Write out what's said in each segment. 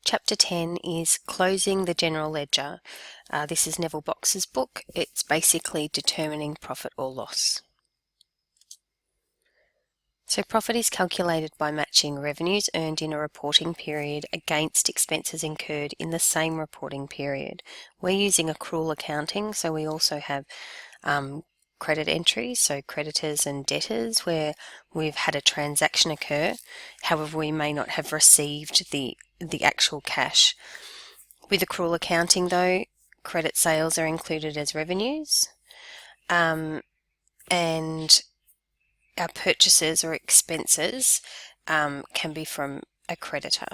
Chapter 10 is Closing the General Ledger. This is Neville Box's book. It's basically determining profit or loss. So profit is calculated by matching revenues earned in a reporting period against expenses incurred in the same reporting period. We're using accrual accounting, so we also have credit entries, so creditors and debtors, where we've had a transaction occur. However, we may not have received the actual cash. With accrual accounting though, credit sales are included as revenues, and our purchases or expenses can be from a creditor.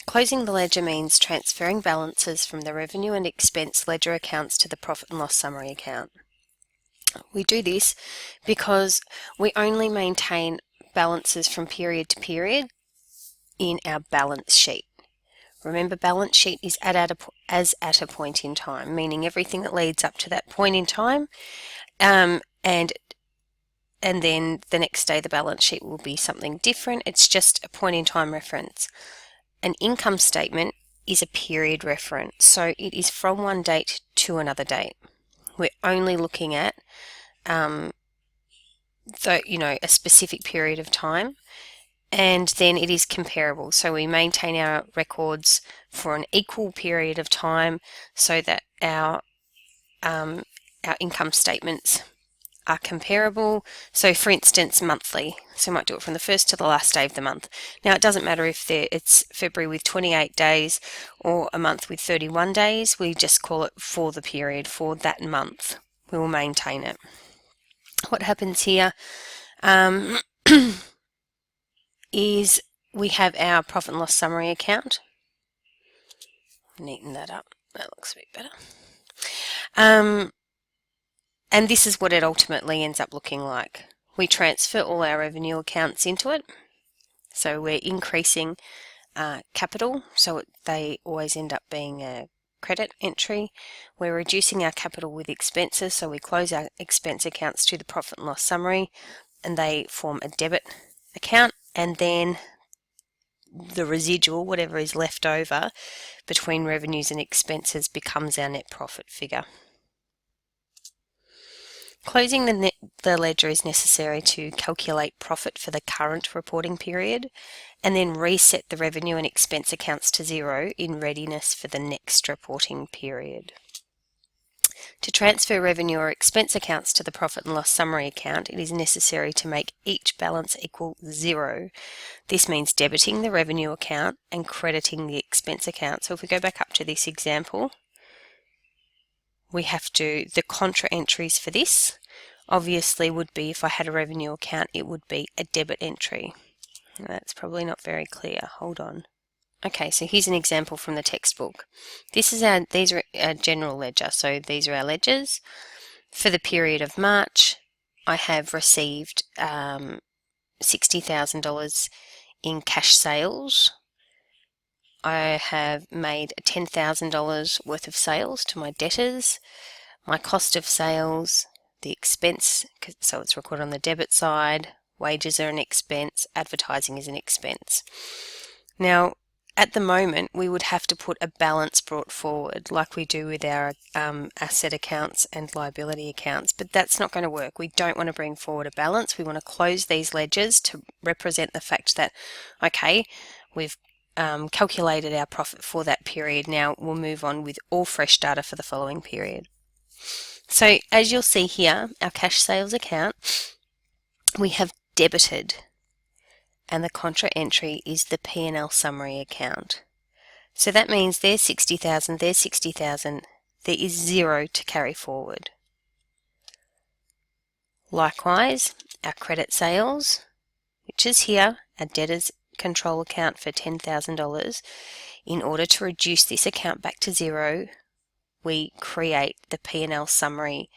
Closing the ledger means transferring balances from the revenue and expense ledger accounts to the profit and loss summary account. We do this because we only maintain balances from period to period in our balance sheet. Remember, balance sheet is as at a point in time, meaning everything that leads up to that point in time, and then the next day the balance sheet will be something different. It's just a point in time reference. An income statement is a period reference, so it is from one date to another date. We're only looking at a specific period of time, and then it is comparable. So we maintain our records for an equal period of time so that our income statements are comparable. So for instance, monthly. So we might do it from the first to the last day of the month. Now it doesn't matter if it's February with 28 days or a month with 31 days. We just call it for the period, for that month. We will maintain it. What happens here is we have our profit and loss summary account. Neaten that up. That looks a bit better. And this is what it ultimately ends up looking like. We transfer all our revenue accounts into it. So we're increasing capital, so they always end up being a credit entry. We're reducing our capital with expenses, so we close our expense accounts to the profit and loss summary, and they form a debit account, and then the residual, whatever is left over between revenues and expenses, becomes our net profit figure. Closing the ledger is necessary to calculate profit for the current reporting period and then reset the revenue and expense accounts to zero in readiness for the next reporting period. To transfer revenue or expense accounts to the profit and loss summary account, it is necessary to make each balance equal zero. This means debiting the revenue account and crediting the expense account. So if we go back up to this example, we have to, the contra entries for this obviously would be, if I had a revenue account, it would be a debit entry. That's probably not very clear. Hold on. Okay, so here's an example from the textbook. These are our general ledger. So these are our ledgers. For the period of March, I have received $60,000 in cash sales. I have made $10,000 worth of sales to my debtors. My cost of sales, the expense, so it's recorded on the debit side, wages are an expense, advertising is an expense. Now, at the moment, we would have to put a balance brought forward like we do with our asset accounts and liability accounts, but that's not going to work. We don't want to bring forward a balance. We want to close these ledgers to represent the fact that, okay, we've calculated our profit for that period. Now we'll move on with all fresh data for the following period. So as you'll see here, our cash sales account, we have debited, and the contra entry is the P&L summary account. So that means there's 60,000, there's 60,000, there is zero to carry forward. Likewise, our credit sales, which is here, our debtors control account for $10,000. In order to reduce this account back to zero, we create the P&L summary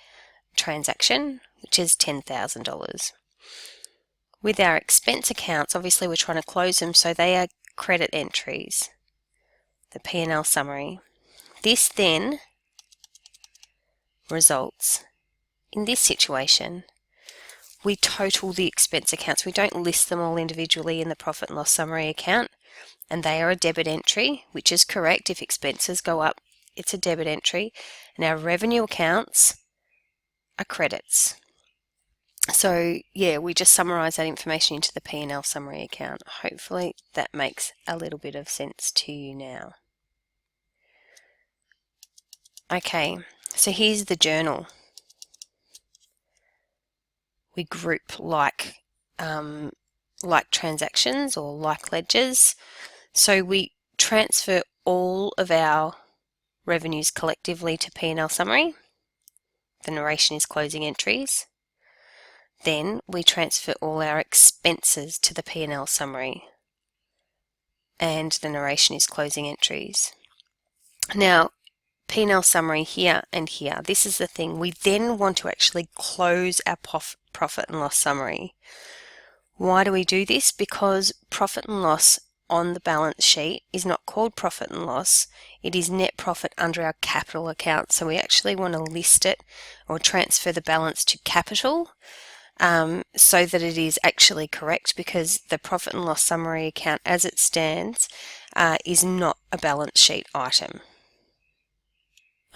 transaction, which is $10,000. With our expense accounts, obviously we're trying to close them, so they are credit entries, the P&L summary. This then results in this situation. we total the expense accounts. We don't list them all individually in the profit and loss summary account, and they are a debit entry, which is correct. If expenses go up, it's a debit entry, and our revenue accounts are credits. So yeah, we just summarize that information into the P&L summary account. Hopefully that makes a little bit of sense to you now. Okay, so here's the journal. We group like transactions or like ledgers. So we transfer all of our revenues collectively to P&L summary. The narration is closing entries. Then we transfer all our expenses to the P&L summary, and the narration is closing entries. Now, P&L summary here and here, this is the thing. We then want to actually close our profit and loss summary. Why do we do this? Because profit and loss on the balance sheet is not called profit and loss. It is net profit under our capital account. So we actually want to list it or transfer the balance to capital so that it is actually correct, because the profit and loss summary account as it stands is not a balance sheet item.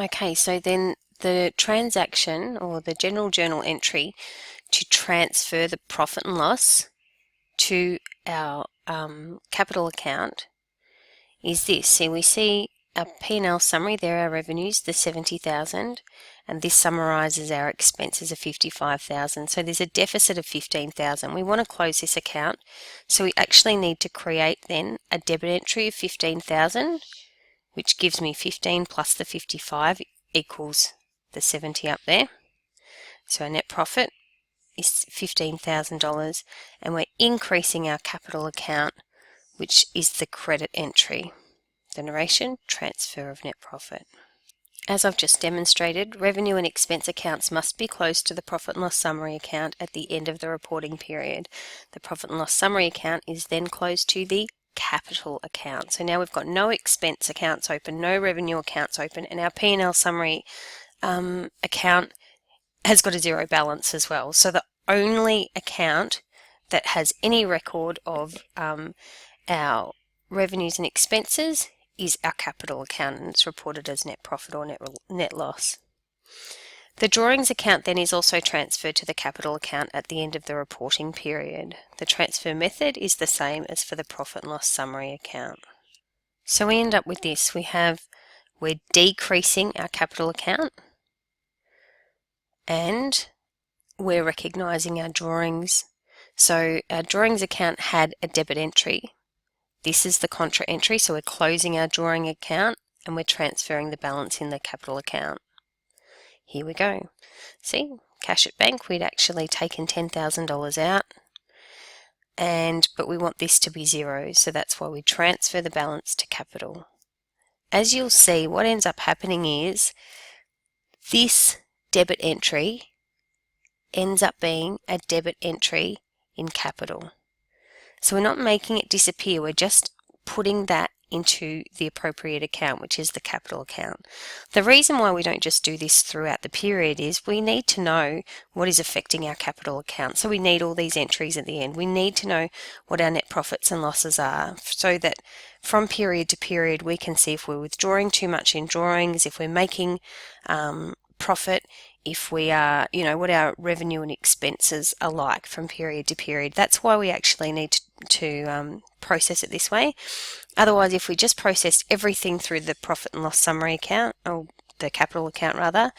Okay, so then the transaction or the general journal entry to transfer the profit and loss to our capital account is this. See, we see our P&L summary, there are our revenues, the 70,000, and this summarises our expenses of 55,000. So there's a deficit of 15,000. We want to close this account, so we actually need to create then a debit entry of 15,000, which gives me 15 plus the 55 equals the 70 up there. So our net profit is $15,000, and we're increasing our capital account, which is the credit entry. The narration, transfer of net profit. As I've just demonstrated, revenue and expense accounts must be closed to the profit and loss summary account at the end of the reporting period. The profit and loss summary account is then closed to the capital account. So now we've got no expense accounts open, no revenue accounts open, and our P&L summary account has got a zero balance as well. So the only account that has any record of our revenues and expenses is our capital account, and it's reported as net profit or net loss. The drawings account then is also transferred to the capital account at the end of the reporting period. The transfer method is the same as for the profit and loss summary account. So we end up with this. We're decreasing our capital account, and we're recognising our drawings. So our drawings account had a debit entry. This is the contra entry, so we're closing our drawing account and we're transferring the balance in the capital account. Here we go. See, cash at bank, we'd actually taken $10,000 out, but we want this to be zero, so that's why we transfer the balance to capital. As you'll see, what ends up happening is this debit entry ends up being a debit entry in capital. So we're not making it disappear, we're just putting that into the appropriate account, which is the capital account. The reason why we don't just do this throughout the period is we need to know what is affecting our capital account. So we need all these entries at the end. We need to know what our net profits and losses are, so that from period to period we can see if we're withdrawing too much in drawings, if we're making profit, if we are, what our revenue and expenses are like from period to period. That's why we actually need to process it this way. Otherwise, if we just processed everything through the profit and loss summary account, or the capital account rather,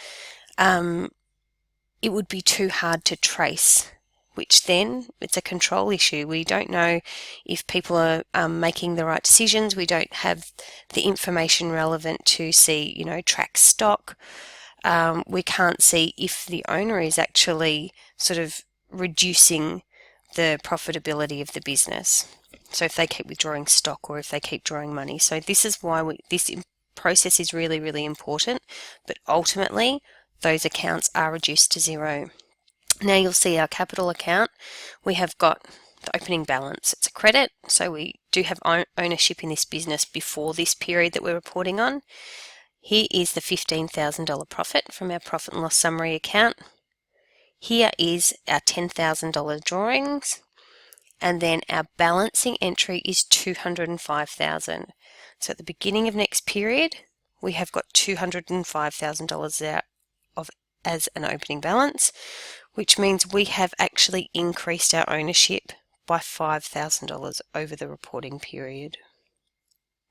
it would be too hard to trace, which then it's a control issue. We don't know if people are making the right decisions. We don't have the information relevant to see, track stock. We can't see if the owner is actually sort of reducing the profitability of the business. So if they keep withdrawing stock or if they keep drawing money. So this is why this process is really, really important. But ultimately, those accounts are reduced to zero. Now you'll see our capital account. We have got the opening balance. It's a credit, so we do have ownership in this business before this period that we're reporting on. Here is the $15,000 profit from our profit and loss summary account. Here is our $10,000 drawings, and then our balancing entry is $205,000. So at the beginning of next period, we have got $205,000 out of as an opening balance, which means we have actually increased our ownership by $5,000 over the reporting period.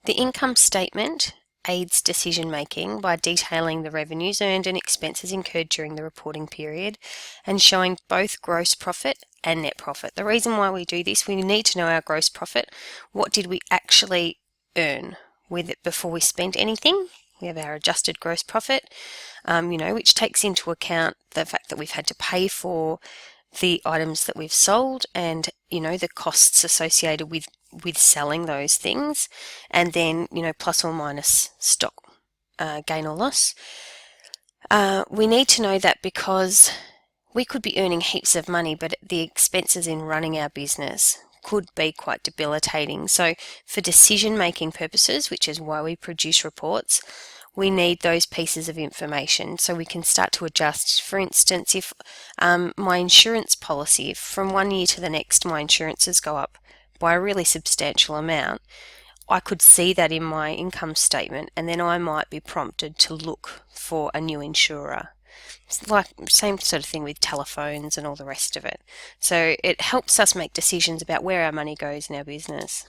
The income statement aids decision making by detailing the revenues earned and expenses incurred during the reporting period and showing both gross profit and net profit. The reason why we do this, we need to know our gross profit. What did we actually earn with it before we spent anything? We have our adjusted gross profit, which takes into account the fact that we've had to pay for the items that we've sold and, the costs associated with selling those things, and then, plus or minus stock gain or loss. We need to know that because we could be earning heaps of money, but the expenses in running our business could be quite debilitating. So for decision-making purposes, which is why we produce reports, we need those pieces of information so we can start to adjust. For instance, if my insurance policy, if from one year to the next my insurances go up by a really substantial amount, I could see that in my income statement, and then I might be prompted to look for a new insurer. It's like same sort of thing with telephones and all the rest of it. So it helps us make decisions about where our money goes in our business.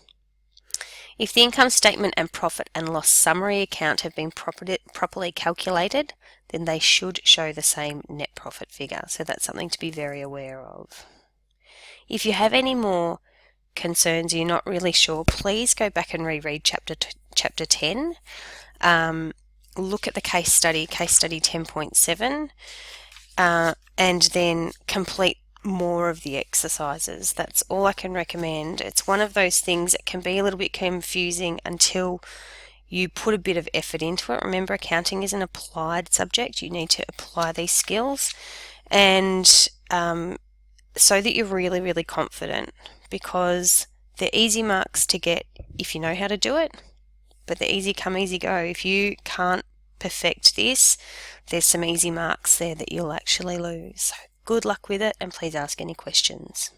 If the income statement and profit and loss summary account have been properly calculated, then they should show the same net profit figure. So that's something to be very aware of. If you have any more concerns, you're not really sure, please go back and reread chapter 10. Look at the case study 10.7, and then complete more of the exercises. That's all I can recommend. It's one of those things that can be a little bit confusing until you put a bit of effort into it. Remember, accounting is an applied subject. You need to apply these skills, and so that you're really, really confident, because they're easy marks to get if you know how to do it, but they're easy come, easy go. If you can't perfect this, there's some easy marks there that you'll actually lose. So good luck with it, and please ask any questions.